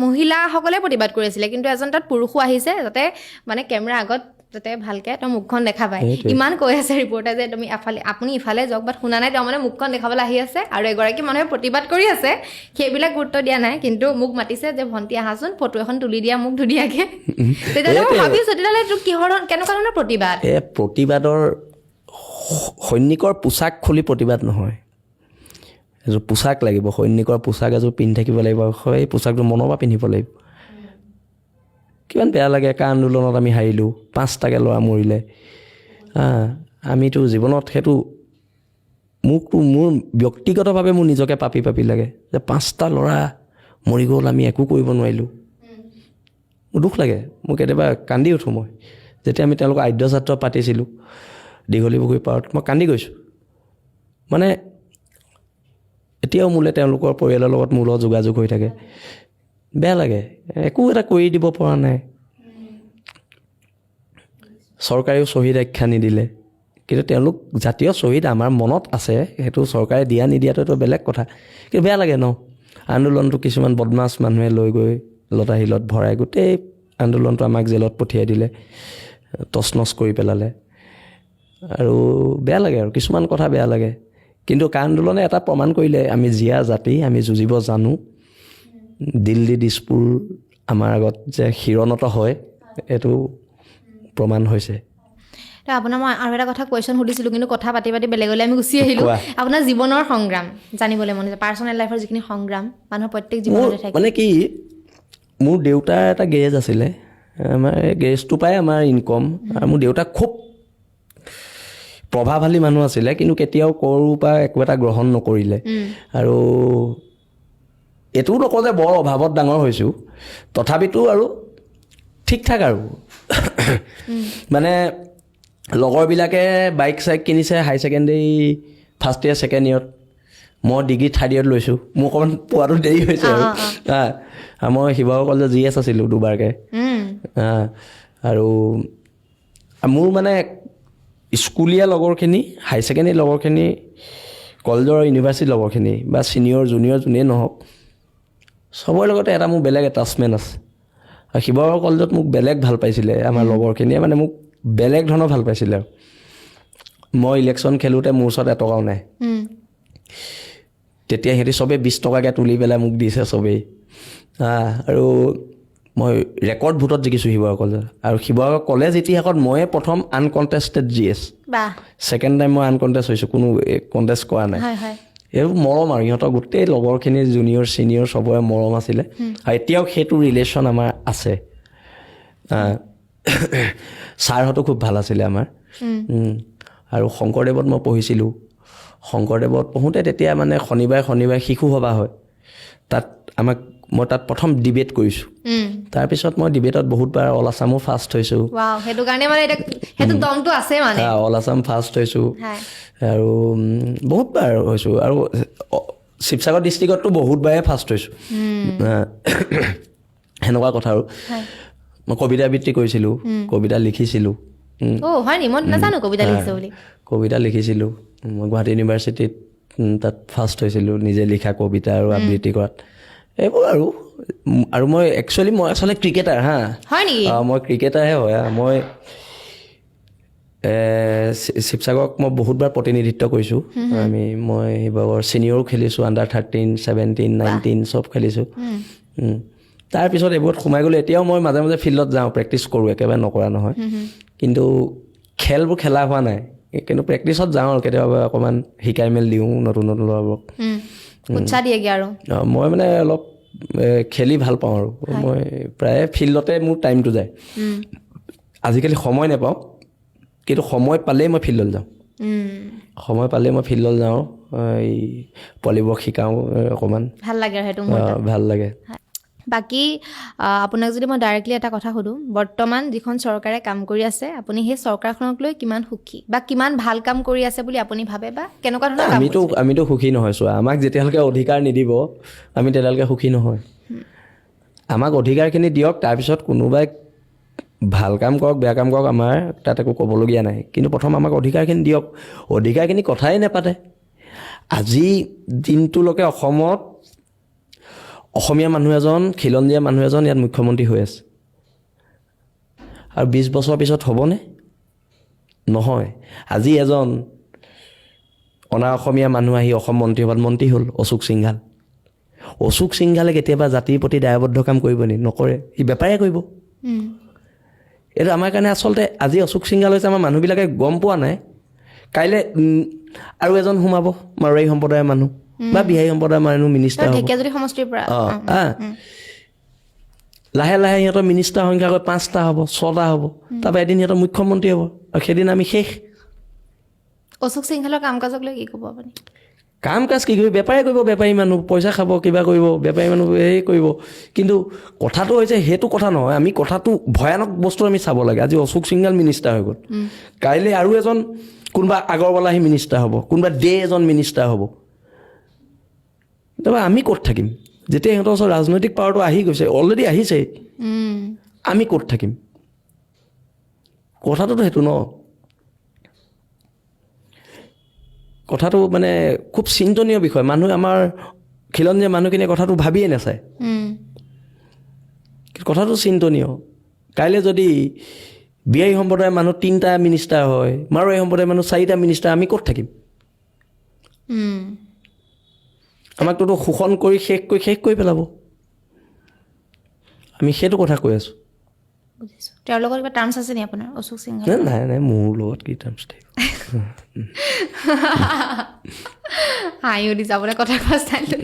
মহিলাসকলে প্ৰতিবাদ কৰি আছিলে কিন্তু এজন তাত পুৰুষো আহিছে যাতে মানে কেমেৰা আগত যাতে ভালকৈ তেওঁ মুখখন দেখা পায় ইমান কৈ আছে ৰিপৰ্টাৰে যে তুমি আপুনি ইফালে যাওক বাট শুনা নাই তেওঁ মানে মুখখন দেখাবলৈ আহি আছে আৰু এগৰাকী মানুহে প্ৰতিবাদ কৰি আছে সেইবিলাক গুৰুত্ব দিয়া নাই কিন্তু মোক মাতিছে যে ভণ্টি আহাচোন ফটো এখন তুলি দিয়া মোক ধুনীয়াকৈ তেতিয়াহ'লে মই ভাবিছোঁ তেতিয়াহ'লে তোৰ কেনেকুৱা ধৰণৰ প্ৰতিবাদ প্ৰতিবাদৰ সৈনিকৰ পোচাক খুলি প্ৰতিবাদ নহয় এযোৰ পোচাক লাগিব সৈনিকৰ পোচাক এযোৰ পিন্ধি থাকিব লাগিব সেই পোচাকটো মনৰ পৰা পিন্ধিব লাগিব কিমান বেয়া লাগে একা আন্দোলনত আমি হাৰিলোঁ 5টাকৈ ল'ৰা মৰিলে আমিতো জীৱনত সেইটো মোৰ ব্যক্তিগতভাৱে মোৰ নিজকে পাপি লাগে যে 5টা ল'ৰা মৰি গ'ল আমি একো কৰিব নোৱাৰিলোঁ মোৰ দুখ লাগে মোৰ কেতিয়াবা কান্দি উঠোঁ মই যেতিয়া আমি তেওঁলোকৰ আদ্য যাত্ৰা পাতিছিলোঁ দীঘলী পুখুৰী পাৰত মই কান্দি গৈছোঁ মানে এতিয়াও মোলৈ তেওঁলোকৰ পৰিয়ালৰ লগত মোৰ লগত যোগাযোগ হৈ থাকে বেয়া লাগে একো এটা কৰি দিব পৰা নাই চৰকাৰেও শ্বহীদ আখ্যা নিদিলে কিন্তু তেওঁলোক জাতীয় শ্বহীদ আমাৰ মনত আছে সেইটো চৰকাৰে দিয়া নিদিয়াটো এইটো বেলেগ কথা কিন্তু বেয়া লাগে ন আন্দোলনটো কিছুমান বদমাছ মানুহে লৈ গৈ লতাশিলত ভৰাই গোটেই আন্দোলনটো আমাক জেলত পঠিয়াই দিলে তছনছ কৰি পেলালে আৰু বেয়া লাগে আৰু কিছুমান কথা বেয়া লাগে কিন্তু আন্দোলনে এটা প্ৰমাণ কৰিলে আমি জীয়া জাতি আমি যুঁজিব জানো দিল্লী দিছপুৰ আমাৰ আগত যে শিৰণত হয় এইটো প্ৰমাণ হৈছে আপোনাৰ মই আৰু এটা কথা কুৱেশ্যন সুধিছিলোঁ কিন্তু কথা পাতি বেলেগলৈ আমি গুচি আহিলোঁ আপোনাৰ জীৱনৰ সংগ্ৰাম জানিবলৈ মন যায় পাৰ্চনেল লাইফৰ যিখিনি সংগ্ৰাম মানুহৰ প্ৰত্যেক জীৱনতে থাকে মানে কি মোৰ দেউতাৰ এটা গেৰেজ আছিলে আমাৰ গেৰেজটো পাই আমাৰ ইনকম আৰু মোৰ দেউতা খুব প্ৰভাৱশালী মানুহ আছিলে কিন্তু কেতিয়াও কৰোঁ বা একো এটা গ্ৰহণ নকৰিলে আৰু এইটোও নকওঁ যে বৰ অভাৱত ডাঙৰ হৈছোঁ তথাপিতো আৰু ঠিক ঠাক আৰু মানে লগৰবিলাকে বাইক চাইক কিনিছে হাই ছেকেণ্ডেৰী ফাৰ্ষ্ট ইয়েৰ ছেকেণ্ড ইয়েৰত মই ডিগ্ৰী থাৰ্ড ইয়েৰত লৈছোঁ মোৰ অকণমান পোৱাটো দেৰি হৈছে আৰু মই শিৱসাগৰ কলেজত GS আছিলোঁ দুবাৰকৈ আৰু মোৰ মানে স্কুলীয়া লগৰখিনি হাই ছেকেণ্ডেৰী লগৰখিনি কলেজৰ ইউনিভাৰ্চিটিৰ লগৰখিনি বা ছিনিয়ৰ জুনিয়ৰ যোনেই নহওক চবৰে লগতে এটা মোৰ বেলেগ এটাচমেণ্ট আছে আৰু শিৱসাগৰ কলেজত মোক বেলেগ ভাল পাইছিলে আমাৰ লগৰখিনিয়ে মানে মোক বেলেগ ধৰণৰ ভাল পাইছিলে আৰু মই ইলেকশ্যন খেলোঁতে মোৰ ওচৰত এটকাও নাই তেতিয়া সিহঁতি চবেই 20 টকাকৈ তুলি পেলাই মোক দিছে চবেই আৰু মই ৰেকৰ্ড ভোটত জিকিছোঁ শিৱসাগৰ কলেজত আৰু শিৱসাগৰ কলেজ ইতিহাসত ময়ে প্ৰথম আনকণ্টেষ্টেড GS ছেকেণ্ড টাইম মই আনকণ্টেষ্ট হৈছোঁ কোনো কণ্টেষ্ট কৰা নাই এইবোৰ মৰম আৰু ইহঁতৰ গোটেই লগৰখিনি জুনিয়ৰ ছিনিয়ৰ চবৰে মৰম আছিলে আৰু এতিয়াও সেইটো ৰিলেশ্যন আমাৰ আছে ছাৰহঁতো খুব ভাল আছিলে আমাৰ আৰু শংকৰদেৱত মই পঢ়িছিলোঁ শংকৰদেৱত পঢ়োঁতে তেতিয়া মানে শনিবাৰে শিশু সভা হয় তাত মই তাত প্ৰথম ডিবেট কৰিছোঁ তাৰপিছত মই ডিবেটত বহুতবাৰ অল আছামো ফাৰ্ষ্ট হৈছোঁ অল আছাম ফাৰ্ষ্ট হৈছোঁ আৰু বহুতবাৰ হৈছোঁ আৰু শিৱসাগৰ ডিষ্ট্ৰিক্টতো বহুতবাৰে ফাৰ্ষ্ট হৈছোঁ সেনেকুৱা কথা আৰু মই কবিতা আবৃত্তি কৰিছিলোঁ কবিতা লিখিছিলোঁ কবিতা লিখিছিলোঁ মই গুৱাহাটী ইউনিভাৰ্চিটিত তাত ফাৰ্ষ্ট হৈছিলোঁ নিজে লিখা কবিতা আৰু আবৃত্তি কৰাত এইবোৰ আৰু মই আচলতে ক্ৰিকেটাৰ মই ক্ৰিকেটাৰহে হয় মই শিৱসাগৰক মই বহুতবাৰ প্ৰতিনিধিত্ব কৰিছোঁ মই শিৱসাগৰ ছিনিয়ৰো খেলিছোঁ আণ্ডাৰ 13, 17, 19 চব খেলিছোঁ তাৰপিছত এইবোৰত সোমাই গ'লোঁ এতিয়াও মই মাজে মাজে ফিল্ডত যাওঁ প্ৰেক্টিচ কৰোঁ একেবাৰে নকৰা নহয় কিন্তু খেলবোৰ খেলা হোৱা নাই কিন্তু প্ৰেক্টিচত যাওঁ আৰু কেতিয়াবা অকণমান শিকাই মেলি দিওঁ নতুন ল'ৰাবোৰক উৎসাহ দিয়েগৈ আৰু মই মানে অলপ খেলি ভাল পাওঁ আৰু মই প্ৰায়ে ফিল্ডতে মোৰ টাইমটো যায় আজিকালি সময় নাপাওঁ কিন্তু সময় পালেই মই ফিল্ডলৈ যাওঁ এই পোৱালিবোৰক শিকাওঁ অকণমান ভাল লাগে সেইটো ভাল লাগে বাকী আপোনাক যদি মই ডাইৰেক্টলি এটা কথা সুধোঁ বৰ্তমান যিখন চৰকাৰে কাম কৰি আছে আপুনি সেই চৰকাৰখনক লৈ কিমান সুখী বা কিমান ভাল কাম কৰি আছে বুলি আপুনি ভাবে বা কেনেকুৱা ধৰণৰ আমিতো সুখী নহয় চোৱা আমাক যেতিয়ালৈকে অধিকাৰ নিদিব আমি তেতিয়ালৈকে সুখী নহয় আমাক অধিকাৰখিনি দিয়ক তাৰপিছত কোনোবাই ভাল কাম কৰক বেয়া কাম কৰক আমাৰ তাত একো ক'বলগীয়া নাই কিন্তু প্ৰথম আমাক অধিকাৰখিনি দিয়ক অধিকাৰখিনি কথাই নাপাতে আজি দিনটোলৈকে অসমীয়া মানুহ এজন খিলঞ্জীয়া মানুহ এজন ইয়াত মুখ্যমন্ত্ৰী হৈ আছে আৰু 20 বছৰ পিছত হ'বনে? নহয়। আজি এজন অনা অসমীয়া মানুহ আহি অসম মন্ত্ৰীসভাত মন্ত্ৰী হ'ল, অশোক সিংঘাল। অশোক সিংঘালে কেতিয়াবা জাতিৰ প্ৰতি দায়বদ্ধ কাম কৰিব নি? নকৰে। সি বেপাৰে কৰিব। এইটো আমাৰ কাৰণে আচলতে আজি অশোক সিংঘাল হৈছে আমাৰ মানুহবিলাকে গম পোৱা নাই। কাইলৈ আৰু এজন সোমাব মাৰোৱাৰী সম্প্ৰদায়ৰ মানুহ বা বিহাৰী সম্প্ৰদায়ৰ মানুহ মিনিষ্টাৰ হ'ব। ঢেকীয়াজুলি সমষ্টিৰ পৰা লাহে লাহে সিহঁতৰ মিনিষ্টাৰ সংখ্যা গৈ 5টা হ'ব, 6টা হ'ব। তাৰপৰা এদিন সিহঁতৰ মুখ্যমন্ত্ৰী হ'ব আৰু সেইদিন আমি শেষ। অশোক সিংঘালৰ কাম কাজক লৈ কি ক'ব আপুনি? কাম কাজ কি কৰিব? বেপাৰে কৰিব। বেপাৰী মানুহ পইচা খাব, কিবা কৰিব, বেপাৰী মানুহ হেৰি কৰিব। কিন্তু কথাটো হৈছে সেইটো কথা নহয়। আমি কথাটো ভয়ানক বস্তু আমি চাব লাগে। আজি অশোক সিংঘাল মিনিষ্টাৰ হৈ গ'ল, কাইলৈ আৰু এজন কোনোবা আগৰৱালা আহি মিনিষ্টাৰ হ'ব, কোনোবা এজন মিনিষ্টাৰ হ'ব। তাৰপৰা আমি ক'ত থাকিম? যেতিয়া সিহঁতৰ ওচৰত ৰাজনৈতিক পাৱাৰটো আহি গৈছে, অলৰেডি আহিছে, আমি ক'ত থাকিম? কথাটোতো সেইটো ন। কথাটো মানে খুব চিন্তনীয় বিষয়। মানুহে আমাৰ খিলঞ্জীয়া মানুহখিনিয়ে কথাটো ভাবিয়ে নাচায়। কথাটো চিন্তনীয়। কাইলৈ যদি বিহাৰী সম্প্ৰদায়ৰ মানুহ 3টা মিনিষ্টাৰ হয়, মাৰোৱাৰী সম্প্ৰদায়ৰ মানুহ 4টা মিনিষ্টাৰ, আমি ক'ত থাকিম? আমাকতো শোষণ কৰি শেষ কৰি পেলাব। আমি সেইটো কথা কৈ আছোঁ। বুজিছোঁ। তেওঁৰ লগত কিবা টাৰ্মছ আছে নি আপোনাৰ অশোক সিংঘাল? নাই, মোৰ লগত কি টাৰ্মছ থাকিব? হাঁহিও দিছে আপোনাৰ কথা কোৱা ষ্টাইলটো।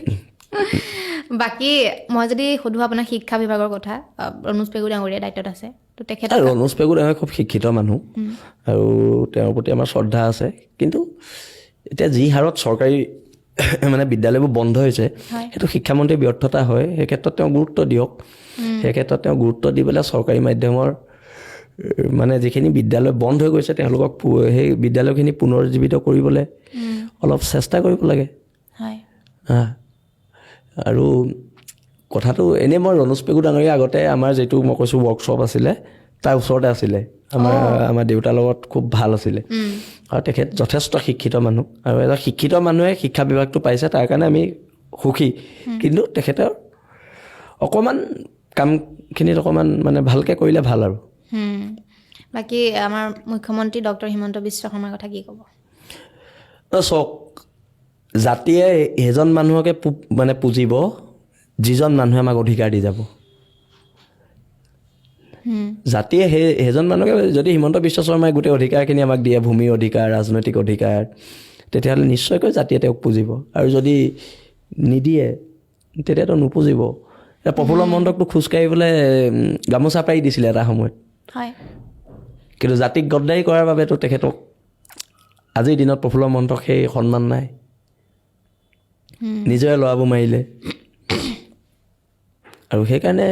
বাকী মই যদি সুধোঁ আপোনাৰ শিক্ষা বিভাগৰ কথা, ৰণোজ পেগু ডাঙৰীয়া দায়িত্বত আছে, তো তেখেত ৰণোজ পেগু ডাঙৰীয়া খুব শিক্ষিত মানুহ আৰু তেওঁৰ প্ৰতি আমাৰ শ্ৰদ্ধা আছে। কিন্তু এতিয়া যি হাৰত চৰকাৰী মানে বিদ্যালয়বোৰ বন্ধ হৈছে, সেইটো শিক্ষামন্ত্ৰীৰ ব্যৰ্থতা হয়। সেই ক্ষেত্ৰত তেওঁ গুৰুত্ব দিয়ক। সেই ক্ষেত্ৰত তেওঁ গুৰুত্ব দি পেলাই চৰকাৰী মাধ্যমৰ মানে যিখিনি বিদ্যালয় বন্ধ হৈ গৈছে, তেওঁলোকক সেই বিদ্যালয়খিনি পুনৰুজ্জীৱিত কৰিবলৈ অলপ চেষ্টা কৰিব লাগে। আৰু কথাটো এনেই মই ৰণোজ পেগু ডাঙৰীয়া আগতে আমাৰ যিটো মই কৈছোঁ ৱৰ্কশ্বপ আছিলে, তাৰ ওচৰতে আছিলে। আমাৰ দেউতাৰ লগত খুব ভাল আছিলে আৰু তেখেত যথেষ্ট শিক্ষিত মানুহ আৰু এজন শিক্ষিত মানুহে শিক্ষা বিভাগটো পাইছে, তাৰ কাৰণে আমি সুখী। কিন্তু তেখেতৰ অকণমান কামখিনিত অকণমান মানে ভালকৈ কৰিলে ভাল আৰু। বাকী আমাৰ মুখ্যমন্ত্ৰী ডক্টৰ হিমন্ত বিশ্ব শৰ্মাৰ কথা কি ক'ব? চাওক, জাতিয়ে সেইজন মানুহকে মানে পুজিব যিজন মানুহে আমাক অধিকাৰ দি যাব। জাতিয়ে সেইজন মানুহকে, যদি হিমন্ত বিশ্ব শৰ্মাই গোটেই অধিকাৰখিনি আমাক দিয়ে, ভূমিৰ অধিকাৰ, ৰাজনৈতিক অধিকাৰ, তেতিয়াহ'লে নিশ্চয়কৈ জাতিয়ে তেওঁক পুজিব। আৰু যদি নিদিয়ে তেতিয়াতো নুপুজিব। এতিয়া প্ৰফুল্ল মহন্তকতো খোজকাঢ়িবলৈ গামোচা পাৰি দিছিলে এটা সময়ত, কিন্তু জাতিক গদ্দাৰী কৰাৰ বাবেতো তেখেতক আজিৰ দিনত প্ৰফুল্ল মহন্তক সেই সন্মান নাই। নিজৰে ল'ৰাবোৰ মাৰিলে। আৰু সেইকাৰণে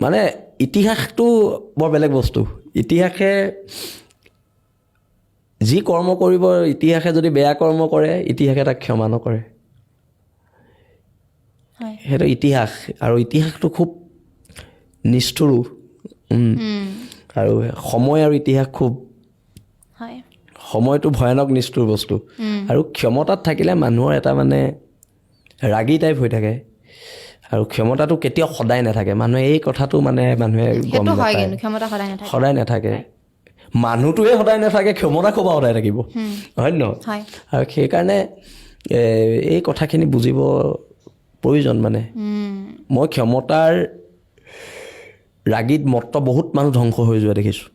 মানে ইতিহাসটো বৰ বেলেগ বস্তু। ইতিহাসে যি কৰ্ম কৰিব, ইতিহাসে যদি বেয়া কৰ্ম কৰে, ইতিহাসে তাক ক্ষমা নকৰে। সেইটো ইতিহাস। আৰু ইতিহাসটো খুব নিষ্ঠুৰো। আৰু সময় আৰু ইতিহাস খুব, সময়টো ভয়ানক নিষ্ঠুৰ বস্তু। আৰু ক্ষমতাত থাকিলে মানুহৰ এটা মানে ৰাগী টাইপ হৈ থাকে। আৰু ক্ষমতাটো কেতিয়াও সদায় নাথাকে। মানুহে এই কথাটো মানে মানুহে গম নাপায়। সদায় নাথাকে। মানুহটোৱে সদায় নাথাকে, ক্ষমতা ক'ৰপৰা সদায় থাকিব, হয় নহয়? আৰু সেইকাৰণে এই কথাখিনি বুজিব প্ৰয়োজন। মানে মই ক্ষমতাৰ ৰাগীত মত্ত বহুত মানুহ ধ্বংস হৈ যোৱা দেখিছোঁ।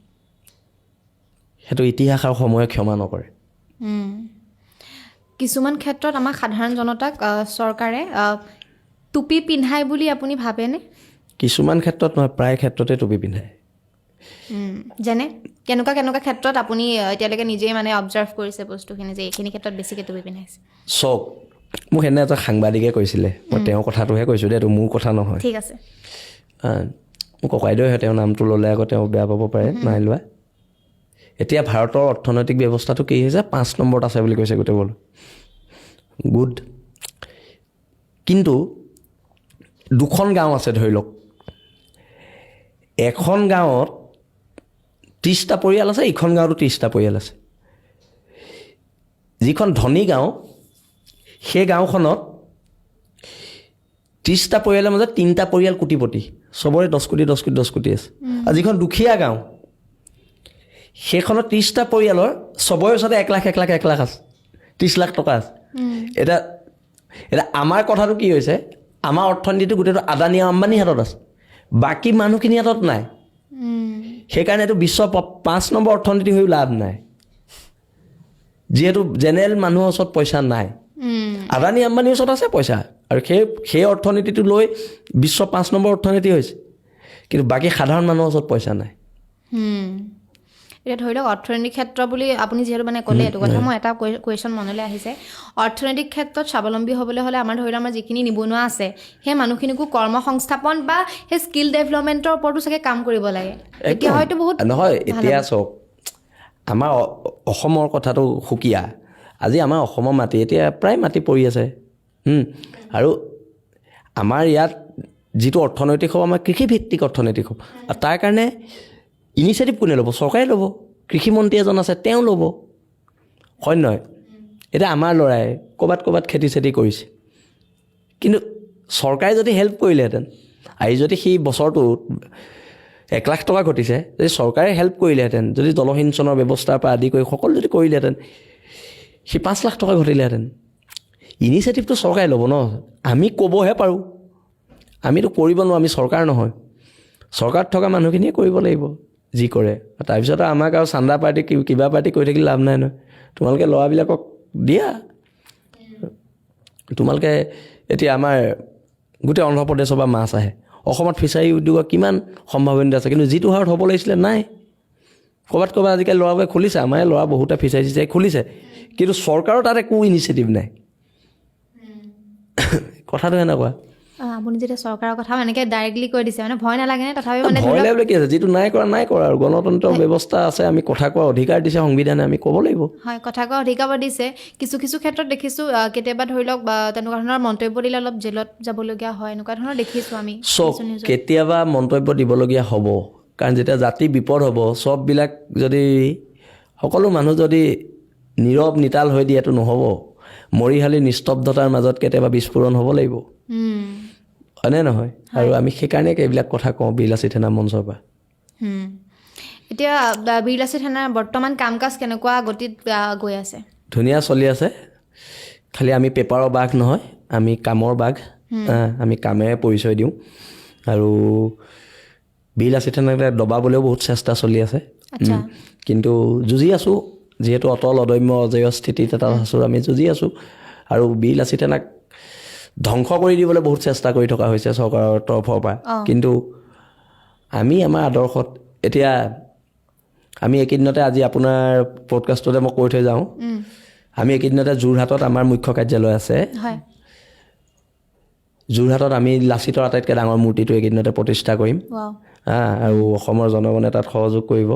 সেইটো ইতিহাস আৰু সময়ে ক্ষমা নকৰে। কিছুমান ক্ষেত্ৰত আমাৰ সাধাৰণ জনতাক চৰকাৰে টুপি পিন্ধায় বুলি আপুনি ভাবেনে? কিছুমান ক্ষেত্ৰত নহয়, প্ৰায় ক্ষেত্ৰতে টুপি পিন্ধায়। যেনে কেনেকুৱা ক্ষেত্ৰত আপুনি এতিয়ালৈকে নিজেই মানে অবজাৰ্ভ কৰিছে বস্তুখিনি যে এইখিনি ক্ষেত্ৰত বেছিকৈ টুপি পিন্ধাইছে? চক, মোক সেনে এটা সাংবাদিকে কৈছিলে, মই তেওঁৰ কথাটোহে কৈছোঁ দেই, এইটো মোৰ কথা নহয়। ঠিক আছে। মোৰ ককাইদেউহে, তেওঁৰ নামটো ল'লে আকৌ তেওঁ বেয়া পাব পাৰে, নাই লোৱা। এতিয়া ভাৰতৰ অৰ্থনৈতিক ব্যৱস্থাটো কি হৈছে? 5 নম্বৰত আছে বুলি কৈছে গোটেই বল। গুড। কিন্তু 2খন গাঁও আছে ধৰি লওক। এখন গাঁৱত 30টা পৰিয়াল আছে, ইখন গাঁৱতো 30টা পৰিয়াল আছে। যিখন ধনী গাঁও, সেই গাঁওখনত 30টা পৰিয়ালৰ মাজত 3টা পৰিয়াল কোটিপতি। চবৰে 10 কোটি 10 কোটি 10 কোটি আছে আৰু যিখন দুখীয়া গাঁও সেইখনত 30টা পৰিয়ালৰ চবৰে ওচৰতে 1 লাখ 1 লাখ 1 লাখ আছে 30 লাখ টকা আছে এটা আমাৰ কথাটো কি হৈছে আমাৰ অৰ্থনীতিটো গোটেইটো আদানী আম্বানী হাতত আছে বাকী মানুহখিনি হাতত নাই সেইকাৰণে এইটো বিশ্ব 5 নম্বৰ অৰ্থনীতি হৈ লাভ নাই যিহেতু জেনেৰেল মানুহৰ ওচৰত পইচা নাই আদানী আম্বানীৰ ওচৰত আছে পইচা আৰু সেই অৰ্থনীতিটো লৈ বিশ্ব 5 নম্বৰ অৰ্থনীতি হৈছে কিন্তু বাকী সাধাৰণ মানুহৰ ওচৰত পইচা নাই এতিয়া ধৰি লওক অৰ্থনৈতিক ক্ষেত্ৰ বুলি আপুনি যিহেতু মানে ক'লে এইটো কথা মই এটা কুৱেশ্যন মনলৈ আহিছে অৰ্থনৈতিক ক্ষেত্ৰত স্বাৱলম্বী হ'বলৈ হ'লে আমাৰ ধৰি লওক আমাৰ যিখিনি নিবনুৱা আছে সেই মানুহখিনিকো কৰ্ম সংস্থাপন বা সেই স্কিল ডেভেলপমেণ্টৰ ওপৰতো চাগে কাম কৰিব লাগে এতিয়া হয়তো বহুত নহয় এতিয়া চাওক আমাৰ অসমৰ কথাটো সুকীয়া আজি আমাৰ অসমৰ মাটি এতিয়া প্ৰায় মাটি পৰি আছে আৰু আমাৰ ইয়াত যিটো অৰ্থনৈতিক হ'ব আমাৰ কৃষিভিত্তিক অৰ্থনৈতিক হ'ব আৰু তাৰ কাৰণে ইনিচিয়েটিভ কোনে ল'ব চৰকাৰে ল'ব কৃষিমন্ত্ৰী এজন আছে তেওঁ ল'ব হয় নহয় এতিয়া আমাৰ ল'ৰাই ক'ৰবাত খেতি চেতি কৰিছে কিন্তু চৰকাৰে যদি হেল্প কৰিলেহেঁতেন আজি যদি সেই বছৰটোত 1 লাখ টকা ঘটিছে যদি চৰকাৰে হেল্প কৰিলেহেঁতেন যদি জলসিঞ্চনৰ ব্যৱস্থাৰ পৰা আদি কৰি সকলো যদি কৰিলেহেঁতেন সি 5 লাখ টকা ঘটিলেহেঁতেন ইনিচিয়েটিভটো চৰকাৰে ল'ব ন আমি ক'বহে পাৰোঁ আমিতো কৰিব নোৱাৰোঁ আমি চৰকাৰ নহয় চৰকাৰত থকা মানুহখিনিয়ে কৰিব লাগিব যি কৰে তাৰপিছত আমাক আৰু চান্দা পাৰ্টি কিবা পাৰ্টি কৰি থাকিলে লাভ নাই নহয় তোমালোকে ল'ৰাবিলাকক দিয়া তোমালোকে এতিয়া আমাৰ গোটেই অন্ধ্ৰপ্ৰদেশৰ পৰা মাছ আহে অসমত ফিচাৰী উদ্যোগৰ কিমান সম্ভাৱনা আছে কিন্তু যিটো হাৰত হ'ব লাগিছিলে নাই ক'ৰবাত আজিকালি ল'ৰাবোৰে খুলিছে আমাৰ ল'ৰা বহুতে ফিচাৰী চিচাৰী খুলিছে কিন্তু চৰকাৰৰ তাত একো ইনিচিয়েটিভ নাই কথাটো এনেকুৱা আপুনি যেতিয়া চৰকাৰৰ কথা এনেকৈ ডাইৰেক্টলি কৈ দিছে মানে ভয় নালাগেনে তথাপি মানে ভয় লাগিলে কি আছে যিটো নাই কৰা আৰু গণতন্ত্ৰ ব্যৱস্থা আছে আমি কথা কোৱাৰ অধিকাৰ দিছে সংবিধানে আমি ক'ব লাগিব হয় কথা কোৱাৰ অধিকাৰ দিছে কিছু ক্ষেত্ৰত দেখিছোঁ কেতিয়াবা ধৰি লওক তেনেকুৱা ধৰণৰ মন্তব্য দিলে অলপ জেলত যাবলগীয়া হয় এনেকুৱা ধৰণৰ দেখিছোঁ আমি কেতিয়াবা মন্তব্য দিবলগীয়া হ'ব কাৰণ যেতিয়া জাতি বিপদ হ'ব চববিলাক যদি সকলো মানুহ যদি নীৰৱ নিতাল হৈ দিয়েতো নহ'ব মৰিশালী নিস্তব্ধতাৰ মাজত কেতিয়াবা বিস্ফোৰণ হ'ব লাগিব হয়নে নহয় আৰু আমি সেইকাৰণে এইবিলাক কথা কওঁ বীৰলাচিত সেনা মঞ্চৰ পৰা এতিয়া বীৰলাচিত সেনাৰ বৰ্তমান কাম কাজ কেনেকুৱা গতিত গৈ আছে ধুনীয়া চলি আছে খালি আমি পেপাৰৰ বাঘ নহয় আমি কামৰ বাঘ আমি কামেৰে পৰিচয় দিওঁ আৰু বীৰলাচিত সেনাক দবাবলৈও বহুত চেষ্টা চলি আছে কিন্তু যুঁজি আছোঁ যিহেতু অটল অদম্য অজেয় স্থিতিত এটা আছোঁ আমি যুঁজি আছোঁ আৰু বীৰলাচিত সেনাক ধ্বংস কৰি দিবলৈ বহুত চেষ্টা কৰি থকা হৈছে চৰকাৰৰ তৰফৰ পৰা কিন্তু আমি আমাৰ আদৰ্শত এতিয়া আমি এইকেইদিনতে আজি আপোনাৰ পডকাষ্টতে মই কৈ থৈ যাওঁ আমি এইকেইদিনতে যোৰহাটত আমাৰ মুখ্য কাৰ্যালয় আছে যোৰহাটত আমি লাচিতৰ আটাইতকৈ ডাঙৰ মূৰ্তিটো এইকেইদিনতে প্ৰতিষ্ঠা কৰিম আৰু অসমৰ জনগণে তাত সহযোগ কৰিব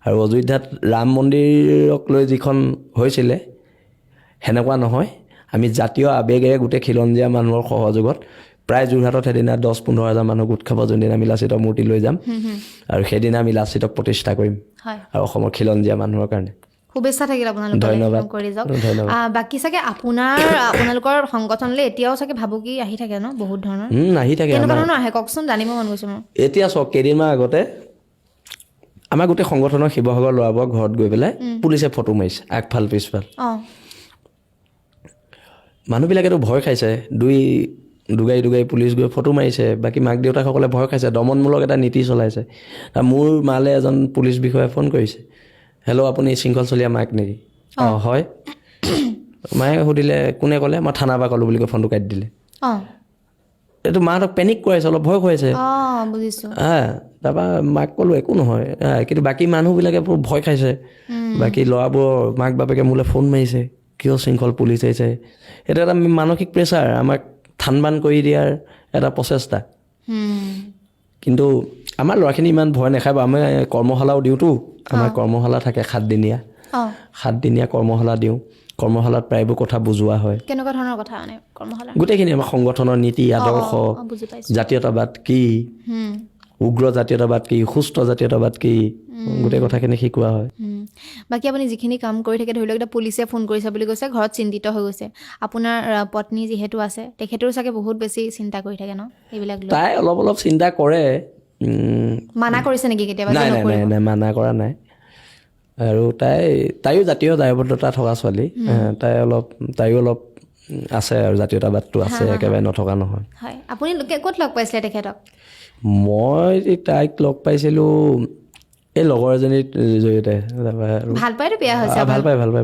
আৰু অযোধ্যাত ৰাম মন্দিৰক লৈ যিখন হৈছিলে সেনেকুৱা নহয় আমি জাতীয় আৱেগেৰে গোটেই খিলঞ্জীয়া মানুহৰ সহযোগত প্ৰায় যোৰহাটত সেইদিনা 10-15 হাজাৰ মানুহ গোট খাব যোনদিনা আমি লাচিতৰ মূৰ্তি লৈ যাম আৰু সেইদিনা আমি লাচিতক প্ৰতিষ্ঠা কৰিম আৰু অসমৰ খিলঞ্জীয়া মানুহৰ কাৰণে শুভেচ্ছা থাকিল আপোনালোক ধন্যবাদ কৰি যাওক বাকী চাগে আপোনালোকৰ সংগঠনলৈ এতিয়াও চাগে ভাবুকি আহি থাকে ন বহুত ধৰণৰ আহি থাকে কেনেকুৱা ধৰণৰ আহে কওকচোন জানিব মন গৈছে মোৰ এতিয়া চাওক কেইদিনমান আগতে আমাৰ গোটেই সংগঠনৰ শিৱসাগৰ ল'ৰাবোৰক ঘৰত গৈ পেলাই পুলিচে ফটো মাৰিছে আগফাল পিছফাল মানুহবিলাকেতো ভয় খাইছে দুগাই পুলিচ গৈ ফটো মাৰিছে বাকী মাক দেউতাকসকলে ভয় খাইছে দমনমূলক এটা নীতি চলাইছে মোৰ মালে এজন পুলিচ বিষয়াই ফোন কৰিছে হেল্ল' আপুনি শৃংখল চলীয়া মাক নেকি হয় মায়ে সুধিলে কোনে ক'লে মই থানাৰ পৰা ক'লোঁ বুলি কৈ ফোনটো কাটি দিলে এইটো মাহঁতক পেনিক কৰাইছে অলপ ভয় খুৱাইছে তাৰপৰা মাক ক'লোঁ একো নহয় কিন্তু বাকী মানুহবিলাকে ভয় খাইছে বাকী ল'ৰাবোৰৰ মাক বাপেকে মোলৈ ফোন মাৰিছে কিয় শৃংখল পুলিচ আহিছে এইটো এটা মানসিক প্ৰেছাৰ আমাক থান বান কৰি দিয়াৰ এটা প্ৰচেষ্টা কিন্তু আমাৰ ল'ৰাখিনি ইমান ভয় নাখাব আমি কৰ্মশালাও দিওঁতো আমাৰ কৰ্মশালা থাকে 7 দিনীয়া কৰ্মশালা দিওঁ কৰ্মশালাত প্ৰায়বোৰ কথা বুজোৱা হয় কেনেকুৱা ধৰণৰ কথা মানে কৰ্মশালা গোটেইখিনি আমাৰ সংগঠনৰ নীতি আদৰ্শ জাতীয়তাবাদ কি উগ্ৰ জাতীয়তাবাদ কি, সুস্থ জাতীয়তাবাদ কি, গোটেই কথাখিনি শিকোৱা হয়। বাকী আপুনি যিখিনি কাম কৰি থাকে, ধৰি লওক এতিয়া পুলিচে ফোন কৰিছে বুলি কৈছে, ঘৰত চিন্তিত হৈ গৈছে, আপোনাৰ পত্নী যিহেতু আছে তেখেতেও চাগে বহুত বেছি চিন্তা কৰি থাকে ন এইবিলাক লৈ? তাই অলপ অলপ চিন্তা কৰে। মানা কৰিছে নেকি কেতিয়াবা? নাই নাই নাই নাই মানা কৰা নাই। আৰু তাইও জাতীয় দায়বদ্ধতা থকা ছোৱালী। তাইও অলপ আছে আৰু জাতীয়তাবাদটো আছে, একেবাৰে নথকা নহয়। হয়। আপুনি ক'ত লগ পাইছিলে তেখেতক? মই তাইক লগ পাইছিলোঁ এই লগৰ এজনীৰ জৰিয়তে। ভাল পাইতো বিয়া হৈছে?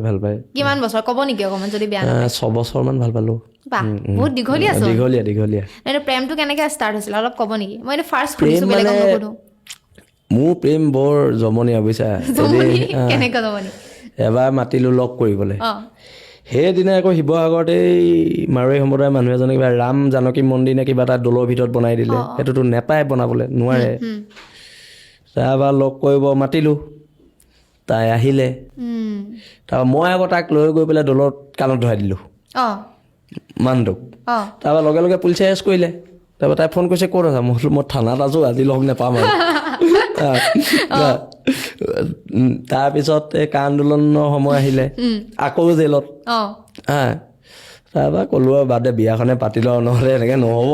ভাল পায়। কিমান বছৰ ক'ব নেকি অকণমান, যদি বেয়া নাপায়? 6 বছৰমান ভাল পালোঁ। বাহ, বহুত দীঘলীয়া চোন। দীঘলীয়া। এইটো প্ৰেমটো কেনেকৈ ষ্টাৰ্ট হৈছিলে অলপ ক'ব নেকি? মই এইটো ফাৰ্ষ্ট শুনিছোঁ, বেলেগক নুসুধোঁ। মোৰ প্ৰেম বৰ জমনীয়া বুজিছা। কেনেকৈ জমনি? এবাৰ মাতিলোঁ লগ কৰিবলৈ। অঁ। সেইদিনা আকৌ শিৱসাগৰত এই মাৰোৱাৰী সম্প্ৰদায়ৰ মানুহ এজনে কিবা ৰাম জানকী মন্দিৰ নে কিবা এটা দৌলৰ ভিতৰত বনাই দিলে। সেইটোতো নেপায় বনাবলৈ, নোৱাৰে। তাৰপৰা লগ কৰিব মাতিলোঁ, তাই আহিলে। তাৰপৰা মই আকৌ তাক লৈ গৈ পেলাই দৌলত কাণত ধৰাই দিলোঁ মানুহটোক। তাৰপৰা লগে লগে পুলিচে এৰেষ্ট কৰিলে। তাৰপৰা তাই ফোন কৰিছে, ক'ত আছা? মই থানাত আছোঁ, আজি লগ নাপাম আৰু। তাৰপিছত এই কা আন্দোলনৰ সময় আহিলে, আকৌ জেলত। তাৰপৰা ক'লো আৰু বাদে, বিয়াখনে পাতি লওঁ, নহ'লে এনেকৈ নহ'ব।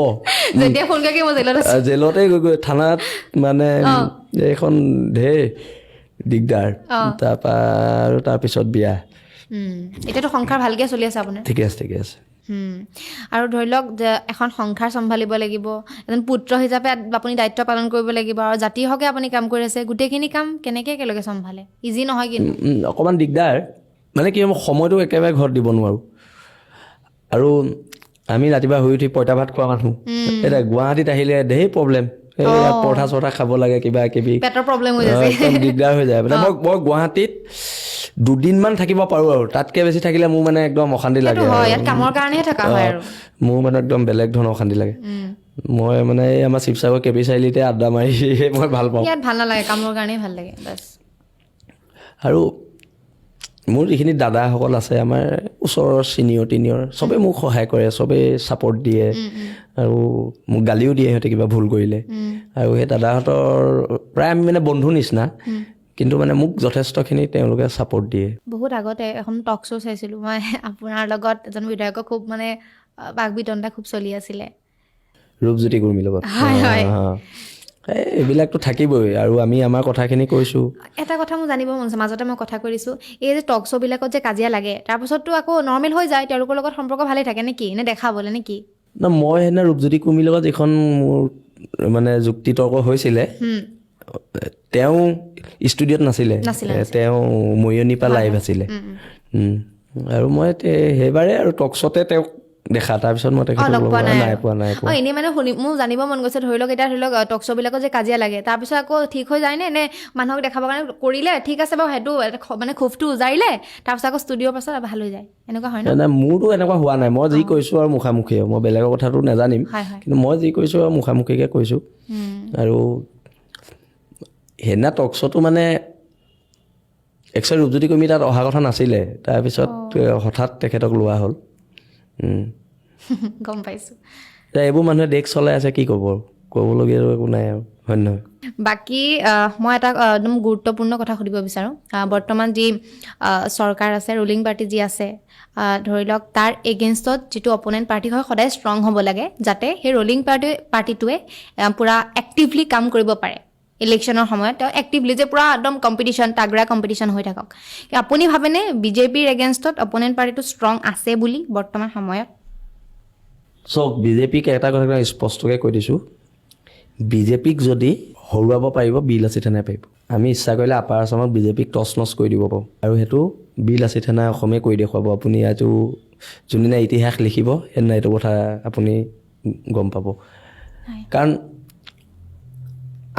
যেতিয়া ফোন কৰি মই জেলত আছোঁ, জেলতে গৈ থানাত মানে এইখন ঢেৰ দিগদাৰ। তাৰপৰা আৰু তাৰপিছত বিয়া। এতিয়াতো সংসাৰ ভালকৈ চলি আছে আপোনাৰ? ঠিকে আছে। আৰু ধৰি লওক যে এখন সংসাৰ চম্ভালিব লাগিব, এজন পুত্ৰ হিচাপে আপুনি দায়িত্ব পালন কৰিব লাগিব, আৰু জাতিৰ হকে আপুনি কাম কৰি আছে, গোটেইখিনি কাম কেনেকৈ একেলগে চম্ভালে? ইজি নহয় কিন্তু। অকণমান দিগদাৰ, মানে কি সময়টো একেবাৰে ঘৰত দিব নোৱাৰোঁ। আৰু আমি ৰাতিপুৱা শুই উঠি পঁইতা ভাত খোৱা মানুহ। এতিয়া গুৱাহাটীত আহিলে ঢেৰ প্ৰব্লেম। ইয়াত পৰঠা চৰঠা খাব লাগে, কিবা কিবি, পেটৰ প্ৰব্লেম হৈ যায়, একদম দিগদাৰ হৈ যায়। মানে মই গুৱাহাটীত 2 দিনমান থাকিব পাৰোঁ, আৰু তাতকৈ বেছি থাকিলে মোৰ মানে একদম অশান্তি লাগে। ইয়াত কামৰ কাৰণেহে থকা হয় আৰু মোৰ মানে একদম বেলেগ ধৰণৰ অশান্তি লাগে। মই মানে এই আমাৰ শিৱসাগৰ কেবি চাৰিআলিতে আড্ডা মাৰি মই ভাল পাওঁ। ইয়াত ভাল নালাগে, কামৰ কাৰণেই ভাল লাগে বাছ। আৰু মোৰ যিখিনি দাদাসকল আছে, আমাৰ ওচৰৰ ছিনিয়ৰ চবেই মোক সহায় কৰে, চবেই ছাপৰ্ট দিয়ে, আৰু মোক গালিও দিয়ে সিহঁতে কিবা ভুল কৰিলে। আৰু সেই দাদাহঁতৰ প্ৰায় আমি মানে বন্ধু নিচিনা, কিন্তু মানে মোক যথেষ্টখিনি তেওঁলোকে ছাপৰ্ট দিয়ে। বহুত আগতে এখন টক শ্ব' চাইছিলোঁ মই, আপোনাৰ লগত এজন বিধায়কৰ খুব মানে বাক বিতণ্ডা খুব চলি আছিলে, ৰূপজ্যোতি কুৰ্মীৰ লগত। হয়। এইবিলাকতো থাকিবই, আৰু আমি আমাৰ কথাখিনি কৈছোঁ। এটা কথা মোৰ জানিব মন আছে, মাজতে মই কথা কৈ দিছোঁ, এই যে টক শ্ব'বিলাকত যে কাজিয়া লাগে, তাৰপাছততো আকৌ নৰ্মেল হৈ যায়, তেওঁলোকৰ লগত সম্পৰ্ক ভালেই থাকে নেকি, নে দেখাবলৈ নেকি? না, মই সেইদিনা ৰূপজ্যোতি কুৰ্মীৰ লগত যিখন মোৰ মানে যুক্তি তৰ্ক হৈছিলে, তেওঁ ষ্টুডিঅ'ত নাছিলে, তেওঁ মৰিয়নিৰ পৰা লাইভ আছিলে। আৰু মই সেইবাৰে আৰু টক শ্ব'তে তেওঁক দেখা, তাৰপিছত মই তেখেতক নাই পোৱা। এনেই মানে মোৰ জানিব মন গৈছে, ধৰি লওক টক শ্ব'বিলাকত যে কাজিয়া লাগে, তাৰপিছত আকৌ ঠিক হৈ যায়নে, নে মানুহক দেখাবৰ কাৰণে কৰিলে ঠিক আছে বাৰু, সেইটো মানে ক্ষোভটো উজাৰিলে, তাৰপিছত আকৌ ষ্টুডিঅ'ৰ পাছত ভাল হৈ যায়, এনেকুৱা হয় ন? মোৰতো এনেকুৱা হোৱা নাই, মই যি কৈছোঁ আৰু মুখামুখি, মই বেলেগৰ কথাটো নাজানিম, কিন্তু মই যি কৈছোঁ আৰু মুখামুখিকৈ কৈছোঁ। আৰু সেইদিনা টক শ্ব'টো মানে একচুৱেলি ৰূপজ্যোতি কুৰ্মী তাত অহা কথা নাছিলে, তাৰপিছত হঠাৎ তেখেতক লোৱা হ'ল। গম পাইছোঁ। এইবোৰ মানুহে দেশ চলাই আছে, কি ক'ব, ক'বলগীয়া একো নাই আৰু, হয় নহয়? বাকী মই এটা একদম গুৰুত্বপূৰ্ণ কথা সুধিব বিচাৰোঁ। বৰ্তমান যি চৰকাৰ আছে, ৰুলিং পাৰ্টি যি আছে, ধৰি লওক তাৰ এগেইনষ্টত যিটো অপনেণ্ট পাৰ্টি হয়, সদায় ষ্ট্ৰং হ'ব লাগে, যাতে সেই ৰুলিং পাৰ্টিটোৱে পূৰা এক্টিভলি কাম কৰিব পাৰে। ইলেকশ্যনৰ সময়ত তেওঁ এক্টিভলি যে পূৰা একদম কম্পিটিশ্যন, তাগৰা কম্পিটিশ্যন হৈ থাকক। আপুনি ভাবেনে বিজেপিৰ এগেইনষ্টত অপনেণ্ট পাৰ্টিটো ষ্ট্ৰং আছে বুলি বৰ্তমান সময়ত? চাওক, বিজেপিক এটা কথা স্পষ্টকৈ কৈ দিছোঁ, বিজেপিক যদি হৰুৱাব পাৰিব, বিল আছি থানাই পাৰিব। আমি ইচ্ছা কৰিলে আপাৰ আছামত বিজেপিক টচ নচ কৰি দিব পাৰোঁ, আৰু সেইটো বিল আছি থানাই অসমে কৰি দেখুৱাব। আপুনি এইটো যোনদিনা ইতিহাস লিখিব, সেইদিনা এইটো কথা আপুনি গম পাব। কাৰণ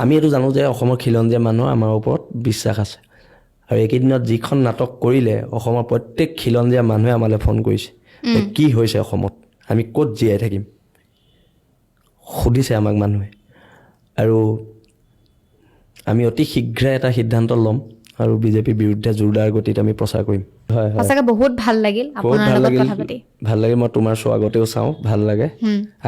আমি এইটো জানো যে অসমৰ খিলঞ্জীয়া মানুহৰ আমাৰ ওপৰত বিশ্বাস আছে, আৰু এইকেইদিনত যিখন নাটক কৰিলে, অসমৰ প্ৰত্যেক খিলঞ্জীয়া মানুহে আমালৈ ফোন কৰিছে, কি হৈছে অসমত, আমি ক'ত জীয়াই থাকিম, সুধিছে আমাক মানুহে। আৰু আমি অতি শীঘ্ৰে এটা সিদ্ধান্ত ল'ম, আৰু বিজেপিৰ বিৰুদ্ধে জোৰদাৰ গতিত আমি প্ৰচাৰ কৰিম। হয়, সঁচাকৈ বহুত ভাল লাগিল আপোনাৰ লগত কথা পাতি। ভাল লাগিল, মই তোমাৰ শ্ব' আগতেও চাওঁ, ভাল লাগে,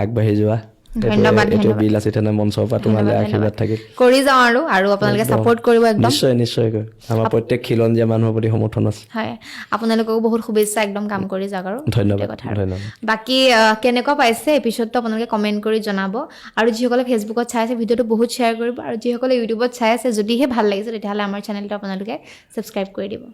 আগবাঢ়ি যোৱা। ধন্যবাদ এইটো ধন্যবাদ বিলাসী থানা মঞ্চৰ পৰা তোমালৈ আশীৰ্বাদ থাকিল কৰি যাওঁ আৰু আপোনালোকে ছাপোৰ্ট কৰিব একদম নিশ্চয় নিশ্চয়কৈ আমাৰ প্ৰত্যেক খিলঞ্জীয়া মানুহৰ প্ৰতি সমৰ্থন আছে হয় আপোনালোককো বহুত শুভেচ্ছা একদম কাম কৰি যাওক আৰু ধন্যবাদ সেইটোৱে কথা আৰু। ধন্যবাদ বাকী কেনেকুৱা পাইছে এপিছডটো আপোনালোকে কমেণ্ট কৰি জনাব আৰু যিসকলে ফেচবুকত চাই আছে ভিডিঅ'টো বহুত শ্বেয়াৰ কৰিব আৰু যিসকলে ইউটিউবত চাই আছে যদিহে ভাল লাগিছে তেতিয়াহ'লে আমাৰ চেনেলটো আপোনালোকে ছাবস্ক্ৰাইব কৰি দিব